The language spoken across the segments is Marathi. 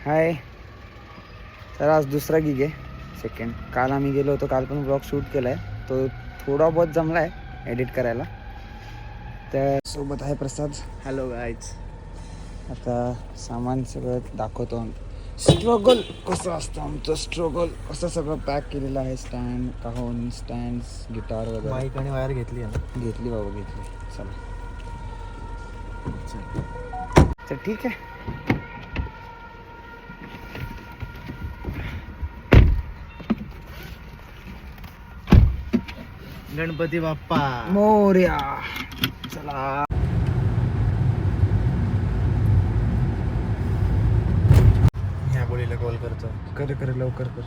हाय. तर आज दुसरा गिग आहे, सेकंड. काल आम्ही गेलो होतो, काल पण ब्लॉग शूट केला आहे. तो थोडा बहुत जमला आहे एडिट करायला. तर सोबत आहे प्रसाद. Hello guys. आता सामान सगळं दाखवतो. स्ट्रगल कसं असतं आमचं, स्ट्रगल कसं सगळं पॅक केलेलं आहे. स्टँड, काहून, स्टँड्स, गिटार वगैरे. माईक आणि वायर घेतली आहे ना? घेतली बाबा, घेतली. चला तर ठीक आहे. गणपती बाप्पा मोरया. चला ह्या बोलीला कॉल करतो. कर लवकर कर.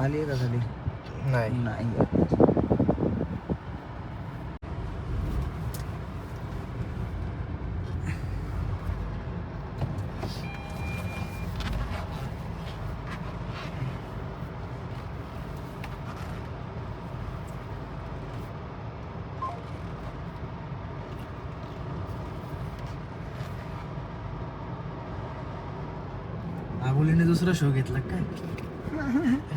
आली आहे का झाली? नाही. आबोलीने दुसरा शो घेतला काय?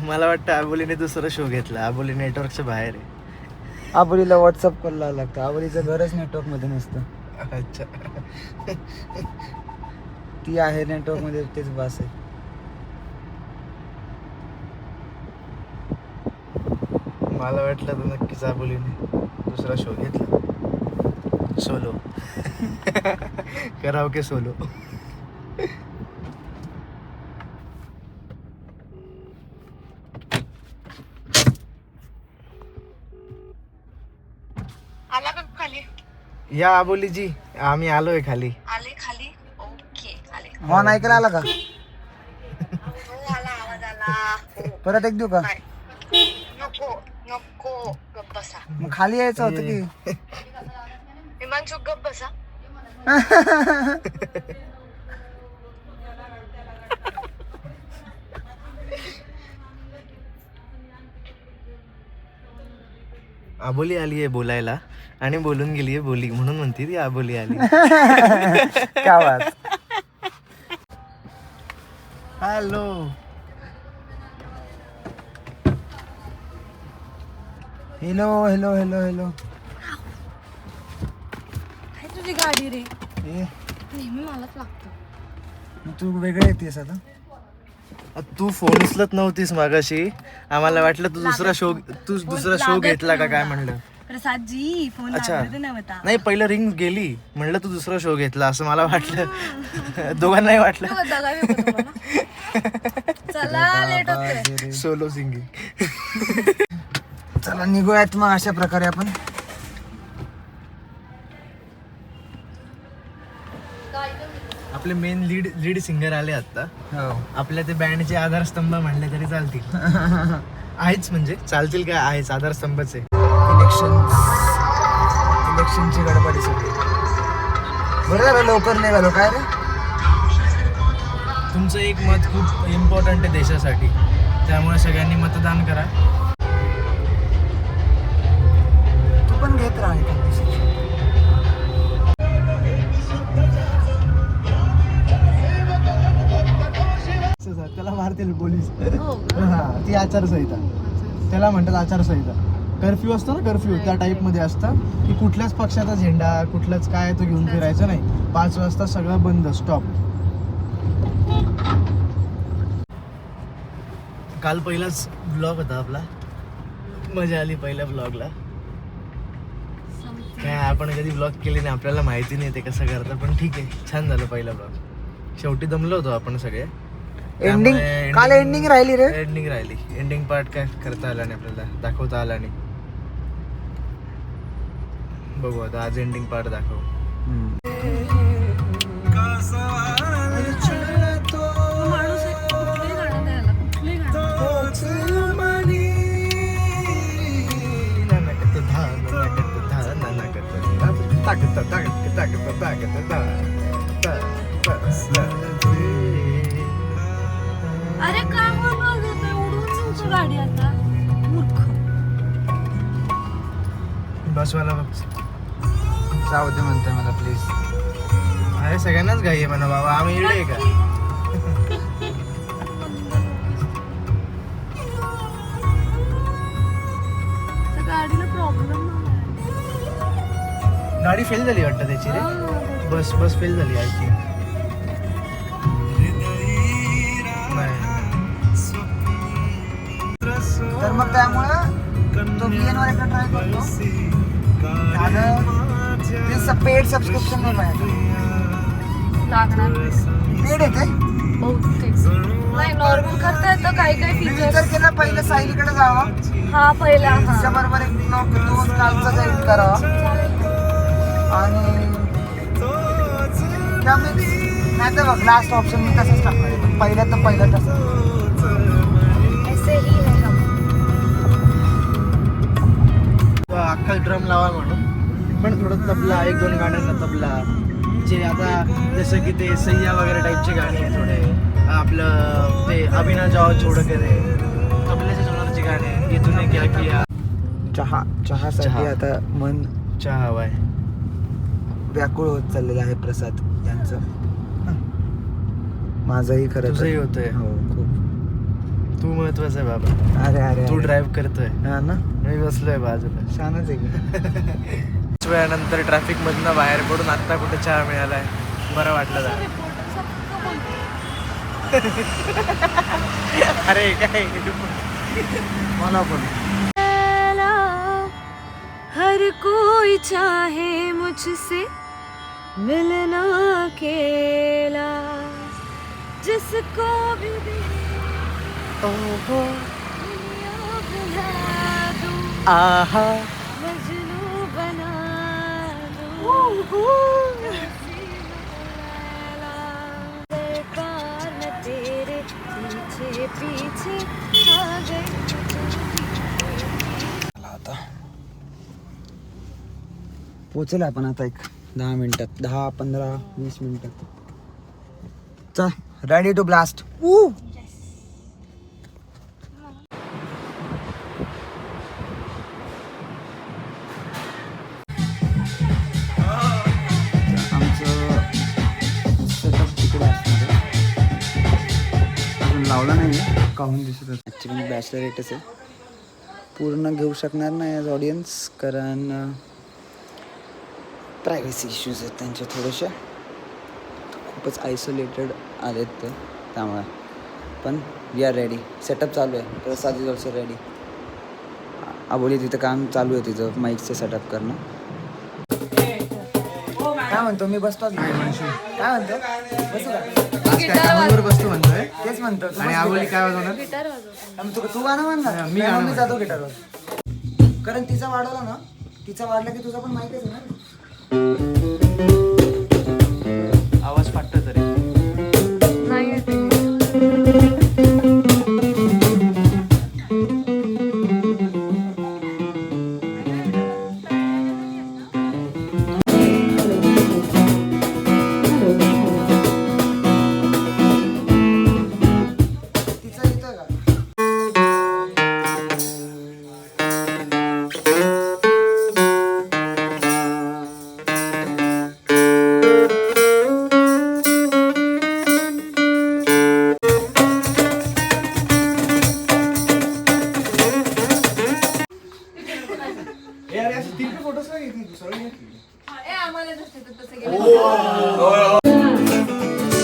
मला वाटतं आबोलीने दुसरा शो घेतला. आबोली नेटवर्कच्या बाहेर आहे. आबोलीला व्हॉट्सअप कॉल लावायला लागतं. आबोलीचं घरच नेटवर्क मध्ये नसतं. अच्छा. ती आहे नेटवर्क मध्ये, तेच बस आहे. मला वाटलं तर नक्कीच आबोलीने दुसरा शो घेतला. सोलो. Karaoke solo. आला का खाली? या आबोलीजी, आम्ही आलोय खाली. आले खाली. ओके आले. हॉर्न ऐकायला आला का? हो आला, आवाज आला. हो. परत एक देऊ का? नाही. नको नको, गप्प बसा. मग खाली यायचं होतं की. हिमांशू गप्प बसा. आबोली आली आहे बोलायला आणि बोलून गेली आहे बोली, म्हणून म्हणते ती आबोली आली. काय बात. Hello. Hello hello hello hello. काय तुझी गाडी रे? ए, नेहमी मलाच लागतो. मग तू वेगळे येतेस आता. तू फोन उचलत नव्हतीस मागाशी. आम्हाला वाटलं तू दुसरा शो घेतला का काय म्हणलं. प्रसाद जी फोन अच्छा. लागत नव्हता. नाही, पहिलं रिंग गेली, म्हणलं तू दुसरा शो घेतला असं मला वाटलं. दोघांनाही वाटलं. चला लेट होते. Solo singing. चला निघूयात मग अशा प्रकारे आपण. आपले मेन लीड सिंगर आले आता. हो. आपल्या ते बँडचे आधारस्तंभ म्हणले तरी चालतील. आहेच म्हणजे चालतील काय, आहेच आधारस्तंभच आहे. इलेक्शनची गडबडी सगळी. बरं झालं लवकर निघालो. काय रे, तुमचं एक मत खूप इम्पॉर्टंट आहे देशासाठी, त्यामुळे सगळ्यांनी मतदान करा. तू पण घेत राहा. त्याला मारतील पोलीस. हो. हा, ती आचारसंहिता, त्याला म्हणतात आचारसंहिता. कर्फ्यू असतो ना, कर्फ्यू त्या टाईप मध्ये असतं की कुठल्याच पक्षाचा झेंडा, कुठलाच काय तो घेऊन फिरायचं नाही. 5 वाजता सगळं बंद, स्टॉप. काल पहिलाच ब्लॉग होता आपला, मजा आली पहिल्या ब्लॉगला. काय आपण कधी ब्लॉग केले नाही, आपल्याला माहिती नाही ते कसं करतं, पण ठीक आहे, छान झालं पहिला ब्लॉग. शेवटी दमलो होतो आपण सगळे. एंडिंग काल एंडिंग राहिली रे. एंडिंग पार्ट काय करता आला नाही आपल्याला, दाखवता आला नाही. बघू आता आज एंडिंग पार्ट दाखव. अरे काय उडून गाडी आता मूर्ख. बसवाला बघ, जाऊ दे म्हणतोय मला प्लीज. अरे सगळ्यांनाच घाई आहे म्हणा बाबा, आम्ही इकडे आहे का? गाडी फेल झाली वाटतं त्याची रे. बस फेल झाली आय थिंक. तर मग त्यामुळं तो VN वर एकदा ट्राय करतो. आणि पेड सबस्क्रिप्शन नाही पाहिजे. लागणार पेड येते बहुतेक नाही नॉर्मल करता येतं काही काही मी फीचर्स. विचार केला पहिलं सायलीकडे जावं, हा पहिला हा तिच्या बरोबर एक ब्लॉग 2 कालचा एडिट करावा आणि नाही तर बघ लास्ट ऑप्शन मी तसंच टाकणार आहे. पण पहिलं तसं ऐसे ही है हम. अख्खा ड्रम लावा म्हणून पण थोडं तबला, 1-2 गाण्यांना तबला जे आता जसं की ते सय्या वगैरे टाईपचे गाणी आहे थोडे. आपलं ते अभिनव जाओ छोड़ के रे तबल्याच्या जोराची गाणी आहे. ये तूने क्या किया. चहासाठी चहा. आता मन चहा हवाय. व्याकुळ होत चाललेलं आहे प्रसाद यांचं. माझंही खरं तर. तुझंही होतंय. हो खूप. तू महत्वाचं आहे बाबा. अरे तू ड्राईव्ह करतोय, हा ना, मी बसलोय बाजूला. छानच आहे की. वेळानंतर ट्रॅफिक मधनं बाहेर पडून आता कुठे चहा मिळालाय, बरं वाटलं जरा. अरे काय मला पण हर कोई चाहे मुझसे मिलना अकेला जिसको भी ओहो दुनिया बुला दूं, आहा मजनू बना दूं, सरकार न तेरे पीछे पीछे आ गई. आता पोचेल आपण आता एक 10 मिनिटात, 10-15-20 मिनिटात. चल रेडी टू ब्लास्ट. आमचं सेटअप तिकडे असणार आहे. अजून लावला नाही आहे, काहून दिसत आहे. ॲक्च्युली बॅचलरेटच आहे, पूर्ण घेऊ शकणार नाही ॲज ऑडियन्स, कारण प्रायव्हसी इश्यूज आहेत त्यांच्या थोड्याशा. खूपच आयसोलेटेड आलेत ते, त्यामुळे. पण वी आर रेडी. सेटअप चालू आहे. प्रसाद इज ऑल्सो रेडी. आबोली तिथं काम चालू आहे तिचं माईकचं सेटअप करणं. काय म्हणतो मी बसतो काय म्हणतो बसू का? गिटारवर बसतो म्हणतोय तेच म्हणतो. आणि आवली काय वाजवणार. गिटार वाजवतो. आणि तू गाणं म्हणणार. मी गाणं मी जातो गिटारवर, कारण तिचा वाढवला ना, तिचा वाढला की तुझा पण माईकच आहे ना. आवाज फाटतो तरी. नाही येते. तिचा येतोय का?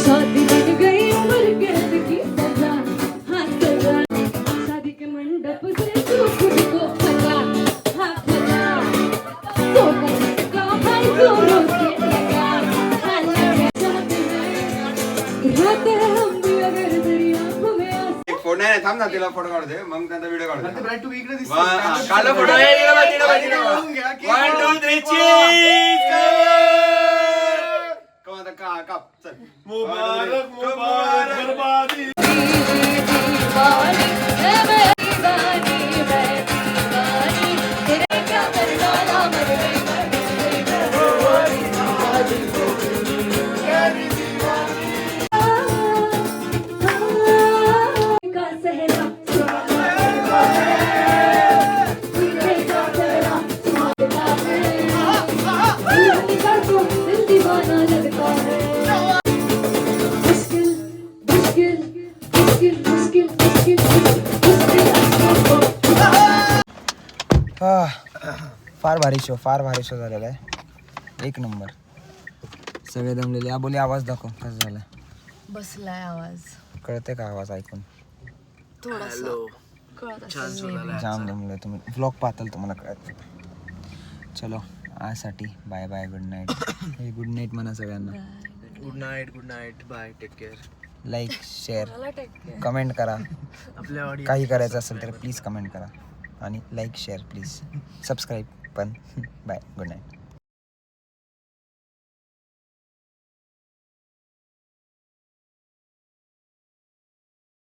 शादी बन गई उम्र कैद की सजा, हाँ सजा. शादी के मंडप से तू खुद को फंसा, हाँ फंसा. तो करने का भाई जोरों से लगा, हाँ लगा. शादी में रहते हैं हम भी अगर तेरी आंखों में आंसू. फोन नाही थांब ना, तिला फोटो काढू दे, मग त्यांचा व्हिडिओ काढू दे. ब्राईट, तू इकडे दिसतोय. काढला फोटो. काढून घ्या, केक 1 2 3 चीज. कम आता काप चल. मुबारक मुबारक बर्बादी. दीवानी है मैं दीवानी, मैं दीवानी. तेरे क्या कर डाला मर गई. का सहरा दिल दीवाना लगता है. मुश्किल मुश्किल मुश्किल मुश्किल मुश्किल मुश्किल. फार भारी शो झालेला आहे. एक नंबर. सगळे दमलेले. आबोली आवाज दाखव कसं झालं. बसलाय आवाज कळते का आवाज ऐकून? थोडासा कळत असेल maybe. जाम दमले तुम्ही. व्लॉग पाहताल तुम्हाला कळत. चलो आजसाठी bye bye good night. Good night म्हणा सगळ्यांना. Good night bye take care. Like share मला take care. कमेंट करा. आपल्या ऑडियन्स काही करायचं असेल तर प्लीज कमेंट करा आणि लाईक शेअर प्लीज सबस्क्राईब पण. Bye good night.